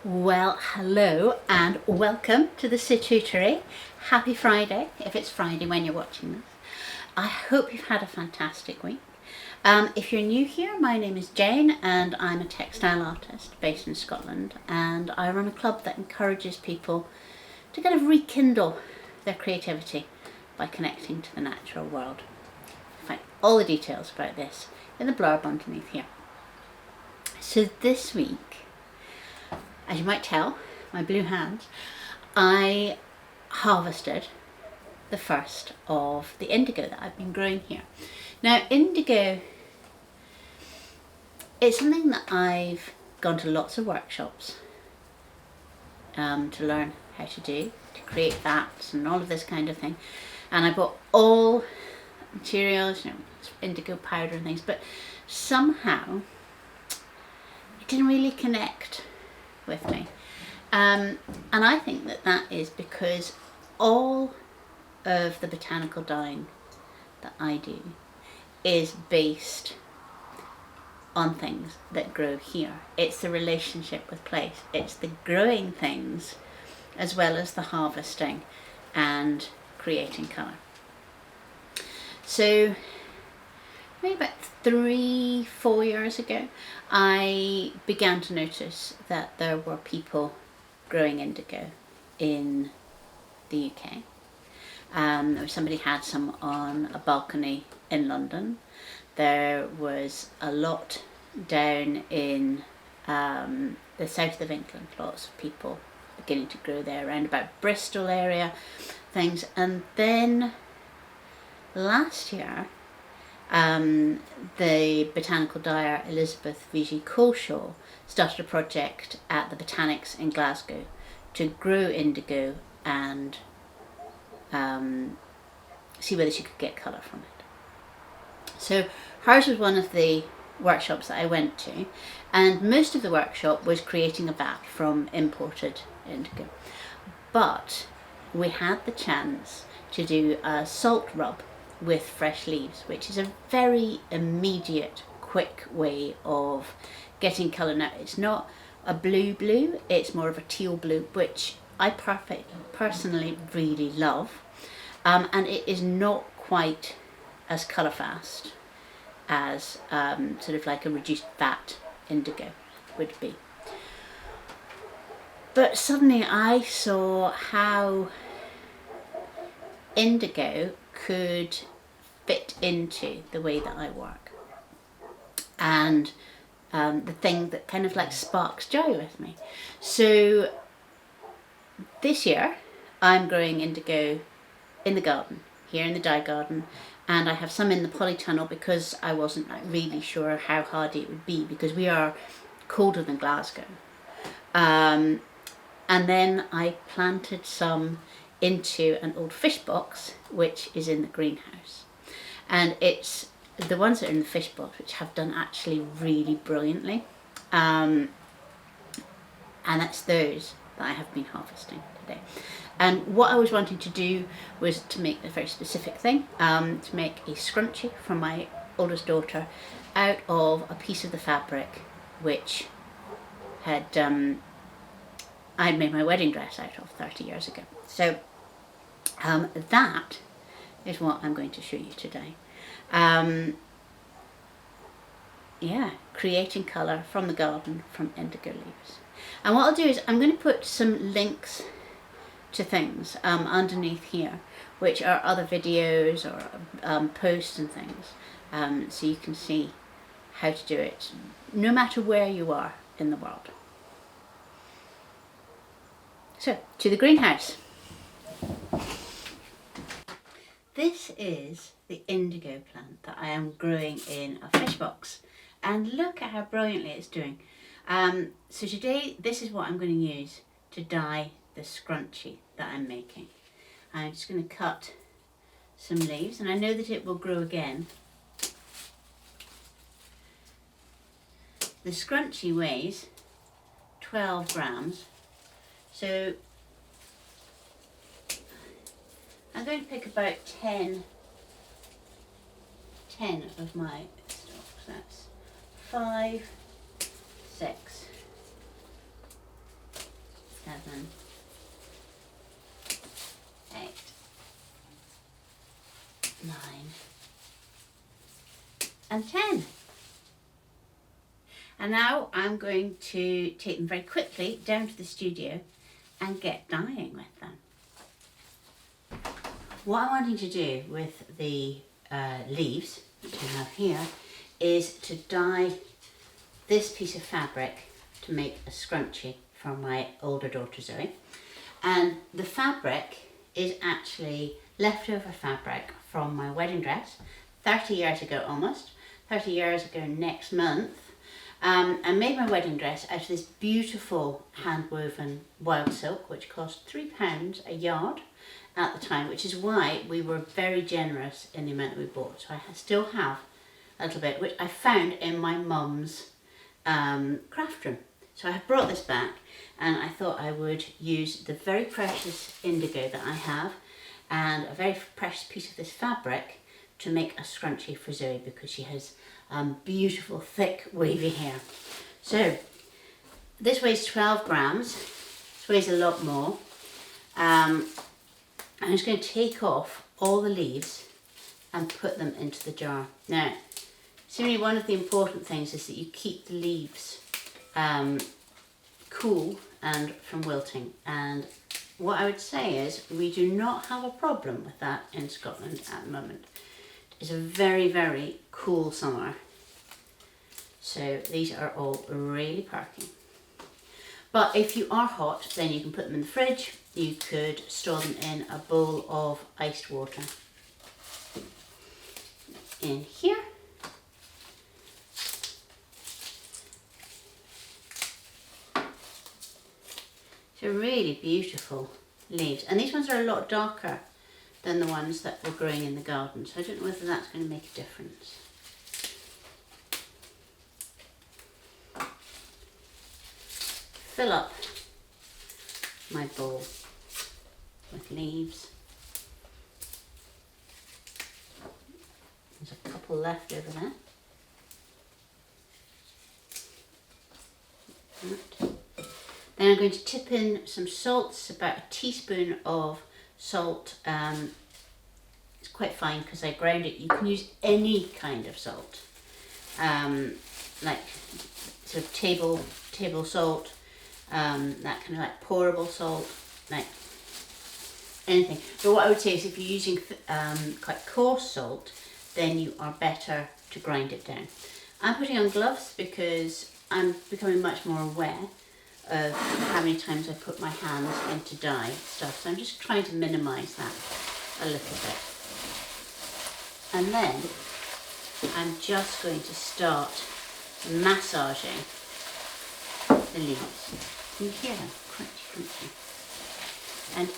Well, hello and welcome to the Situtory. Happy Friday, if it's Friday when you're watching this. I hope you've had a fantastic week. If you're new here, my name is Jane and I'm a textile artist based in Scotland, and I run a club that encourages people to kind of rekindle their creativity by connecting to the natural world. You'll find all the details about this in the blurb underneath here. So this week, as you might tell, my blue hands, I harvested the first of the indigo that I've been growing here. Now, indigo, it's something that I've gone to lots of workshops to learn how to do, to create vats and all of this kind of thing. And I bought all materials, indigo powder and things, but somehow it didn't really connect with me. And I think that is because all of the botanical dyeing that I do is based on things that grow here. It's the relationship with place. It's the growing things as well as the harvesting and creating colour. So maybe about 3-4 years ago, I began to notice that there were people growing indigo in the UK. Somebody had some on a balcony in London. There was a lot down in the south of England, lots of people beginning to grow there, around about Bristol area, things. And then last year, the botanical dyer Elisabeth Viguee Culshaw started a project at the Botanic in Glasgow to grow indigo and see whether she could get colour from it. So hers was one of the workshops that I went to, and most of the workshop was creating a vat from imported indigo. But we had the chance to do a salt rub with fresh leaves, which is a very immediate, quick way of getting colour. Now, it's not a blue, it's more of a teal blue, which I personally really love. And it is not quite as colour fast as sort of like a reduced vat indigo would be. But suddenly I saw how indigo could fit into the way that I work, and the thing that kind of like sparks joy with me. So this year I'm growing indigo in the garden, here in the dye garden, and I have some in the polytunnel because I wasn't really sure how hardy it would be, because we are colder than Glasgow. And then I planted some into an old fish box which is in the greenhouse, and it's the ones that are in the fish box which have done actually really brilliantly, and that's those that I have been harvesting today. And what I was wanting to do was to make a very specific thing, to make a scrunchie for my oldest daughter out of a piece of the fabric which had I made my wedding dress out of 30 years ago. So that is what I'm going to show you today. Creating colour from the garden from indigo leaves. And what I'll do is I'm going to put some links to things underneath here, which are other videos or posts and things, so you can see how to do it no matter where you are in the world. So, to the greenhouse. This is the indigo plant that I am growing in a fish box, and look at how brilliantly it's doing. So today this is what I'm going to use to dye the scrunchie that I'm making. I'm just going to cut some leaves, and I know that it will grow again. The scrunchie weighs 12 grams, so I'm going to pick about 10 of my stalks. That's 5, 6, 8, 9, and 10. And now I'm going to take them very quickly down to the studio and get dyeing with them. What I'm wanting to do with the leaves, which I have here, is to dye this piece of fabric to make a scrunchie for my older daughter Zoe. And the fabric is actually leftover fabric from my wedding dress, 30 years ago almost, 30 years ago next month. I made my wedding dress out of this beautiful hand-woven wild silk, which cost £3 a yard at the time, which is why we were very generous in the amount that we bought. So I still have a little bit, which I found in my mum's craft room. So I have brought this back, and I thought I would use the very precious indigo that I have and a very precious piece of this fabric to make a scrunchie for Zoe, because she has beautiful thick wavy hair. So this weighs 12 grams, this weighs a lot more. I'm just going to take off all the leaves and put them into the jar. Now, simply one of the important things is that you keep the leaves cool and from wilting, and what I would say is we do not have a problem with that in Scotland at the moment. It's a very, very cool summer, so these are all really perky. But if you are hot, then you can put them in the fridge. You could store them in a bowl of iced water. In here. So really beautiful leaves, and these ones are a lot darker than the ones that were growing in the garden, so I don't know whether that's going to make a difference. Fill up my bowl with leaves. There's a couple left over there. Right. Then I'm going to tip in some salts, about a teaspoon of salt. It's quite fine because I ground it. You can use any kind of salt, like sort of table salt, that kind of like pourable salt, like anything. But what I would say is if you're using quite coarse salt, then you are better to grind it down. I'm putting on gloves because I'm becoming much more aware of how many times I put my hands into dye stuff, so I'm just trying to minimise that a little bit. And then I'm just going to start massaging the leaves. Can you hear them? Crunchy, crunchy. And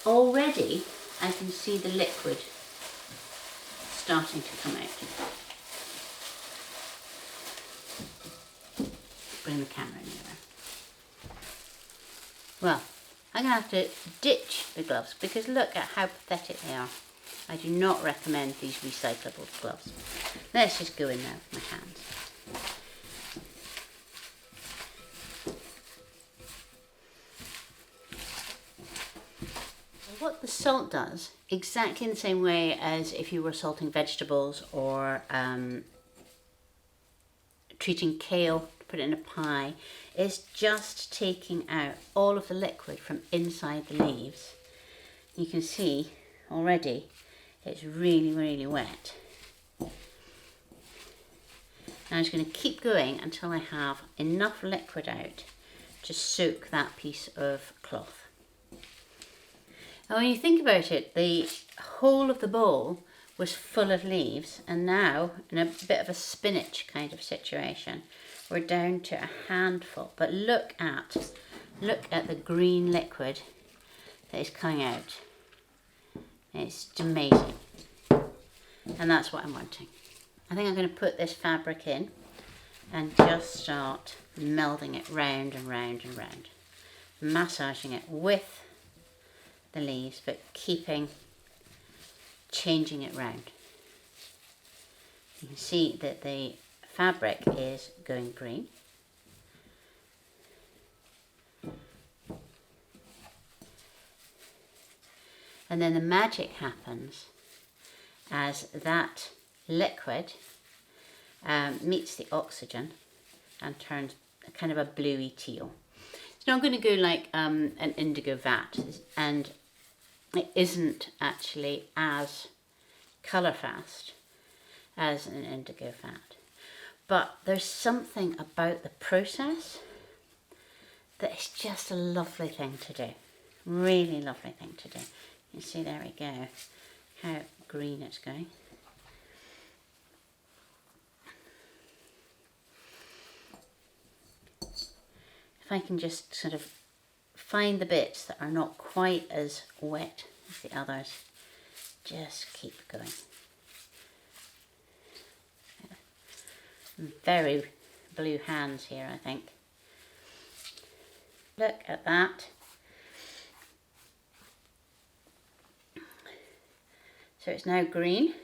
already I can see the liquid starting to come out. Bring the camera nearer. Well, I'm going to have to ditch the gloves because look at how pathetic they are. I do not recommend these recyclable gloves. Let's just go in there with my hands. What the salt does, exactly in the same way as if you were salting vegetables or treating kale, put it in a pie, is just taking out all of the liquid from inside the leaves. You can see already it's really, really wet. Now I'm just going to keep going until I have enough liquid out to soak that piece of cloth. Now when you think about it, the whole of the bowl was full of leaves, and now in a bit of a spinach kind of situation, we're down to a handful. But look at the green liquid that is coming out. It's amazing, and that's what I'm wanting. I think I'm going to put this fabric in and just start melding it round and round and round, massaging it with the leaves, but changing it round. You can see that the fabric is going green. And then the magic happens as that liquid meets the oxygen and turns kind of a bluey teal. It's not going to go like an indigo vat, and it isn't actually as colour fast as an indigo vat. But there's something about the process that is just a lovely thing to do. Really lovely thing to do. You see, there we go, how green it's going. If I can just sort of find the bits that are not quite as wet as the others, just keep going. Very blue hands here, I think. Look at that. So it's now green.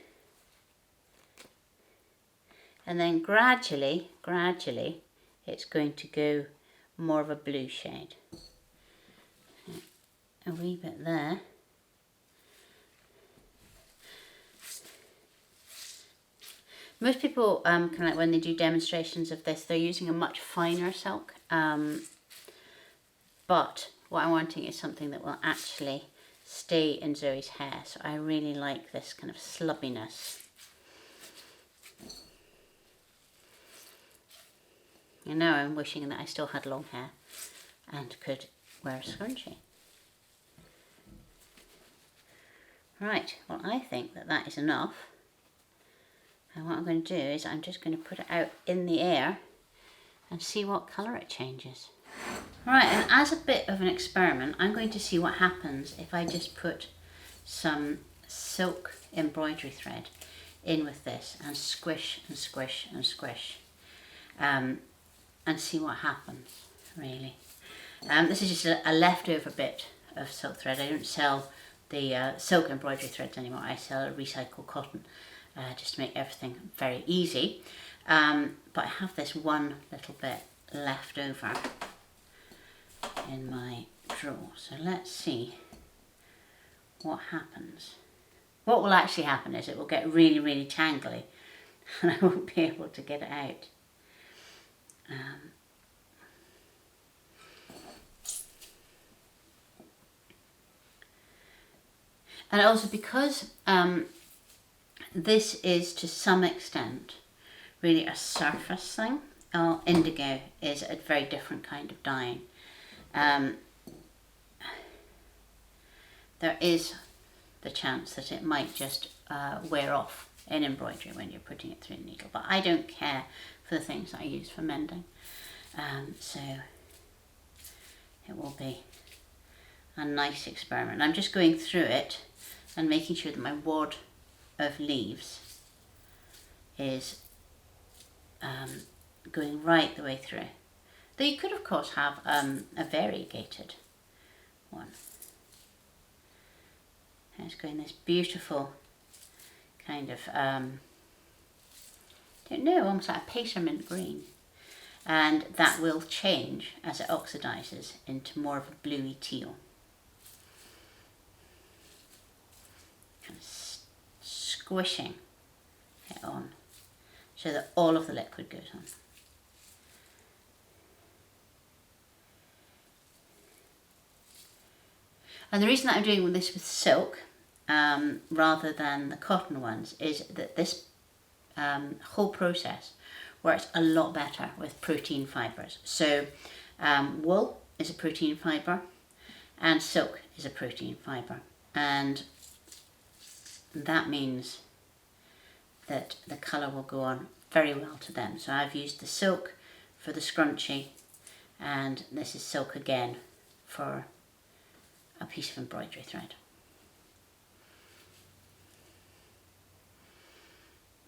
And then gradually, it's going to go more of a blue shade. A wee bit there. Most people, kind of like when they do demonstrations of this, they're using a much finer silk. But what I'm wanting is something that will actually stay in Zoe's hair. So I really like this kind of slubbiness. And now I'm wishing that I still had long hair and could wear a scrunchie. Right, well, I think that that is enough. And what I'm going to do is I'm just going to put it out in the air and see what colour it changes. Right, and as a bit of an experiment, I'm going to see what happens if I just put some silk embroidery thread in with this and squish and squish and squish, and see what happens, really. This is just a leftover bit of silk thread. I don't sell the silk embroidery threads anymore. I sell recycled cotton, just to make everything very easy. But I have this one little bit left over in my drawer. So let's see what happens. What will actually happen is it will get really, really tangly and I won't be able to get it out. And also because this is to some extent really a surface thing, indigo is a very different kind of dyeing. There is the chance that it might just wear off in embroidery when you're putting it through the needle, but I don't care for the things that I use for mending, so it will be a nice experiment. I'm just going through it and making sure that my wad of leaves is going right the way through. Though you could of course have a variegated one. And it's going this beautiful kind of, don't know, almost like a peppermint green. And that will change as it oxidizes into more of a bluey teal. Kind of squishing it on so that all of the liquid goes on. And the reason that I'm doing this with silk rather than the cotton ones is that this whole process works a lot better with protein fibres. So wool is a protein fibre and silk is a protein fibre, and that means that the colour will go on very well to them. So I've used the silk for the scrunchie, and this is silk again for a piece of embroidery thread.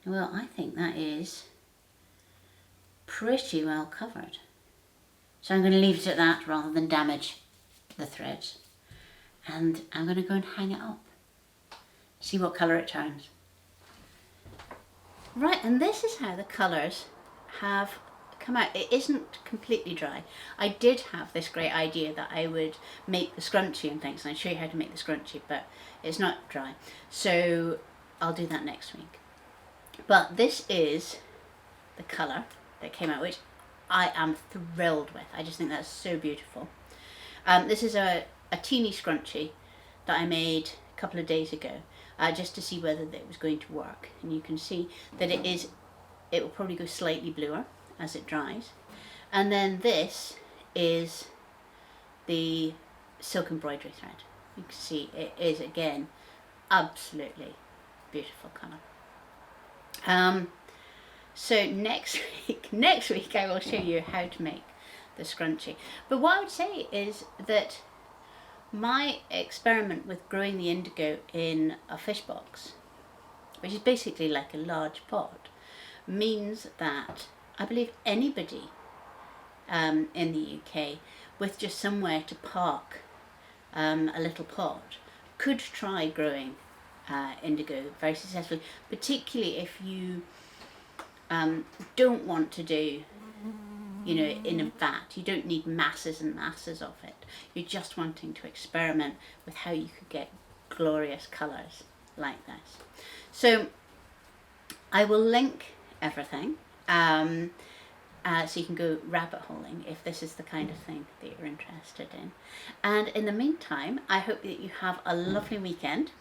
Well, I think that is pretty well covered. So I'm going to leave it at that rather than damage the threads. And I'm going to go and hang it up. See what colour it turns. Right, and this is how the colours have come out. It isn't completely dry. I did have this great idea that I would make the scrunchie and things, and I'd show you how to make the scrunchie, but it's not dry. So I'll do that next week. But this is the colour that came out, which I am thrilled with. I just think that's so beautiful. This is a teeny scrunchie that I made a couple of days ago, just to see whether it was going to work. And you can see that it will probably go slightly bluer as it dries. And then this is the silk embroidery thread. You can see it is, again, absolutely beautiful colour. So next week I will show you how to make the scrunchie. But what I would say is that my experiment with growing the indigo in a fish box, which is basically like a large pot, means that I believe anybody in the UK with just somewhere to park a little pot could try growing indigo very successfully, particularly if you don't want to do, you know, in a vat. You don't need masses and masses of it. You're just wanting to experiment with how you could get glorious colours like this. So I will link everything so you can go rabbit holing if this is the kind of thing that you're interested in. And in the meantime, I hope that you have a lovely weekend,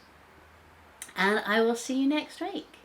and I will see you next week.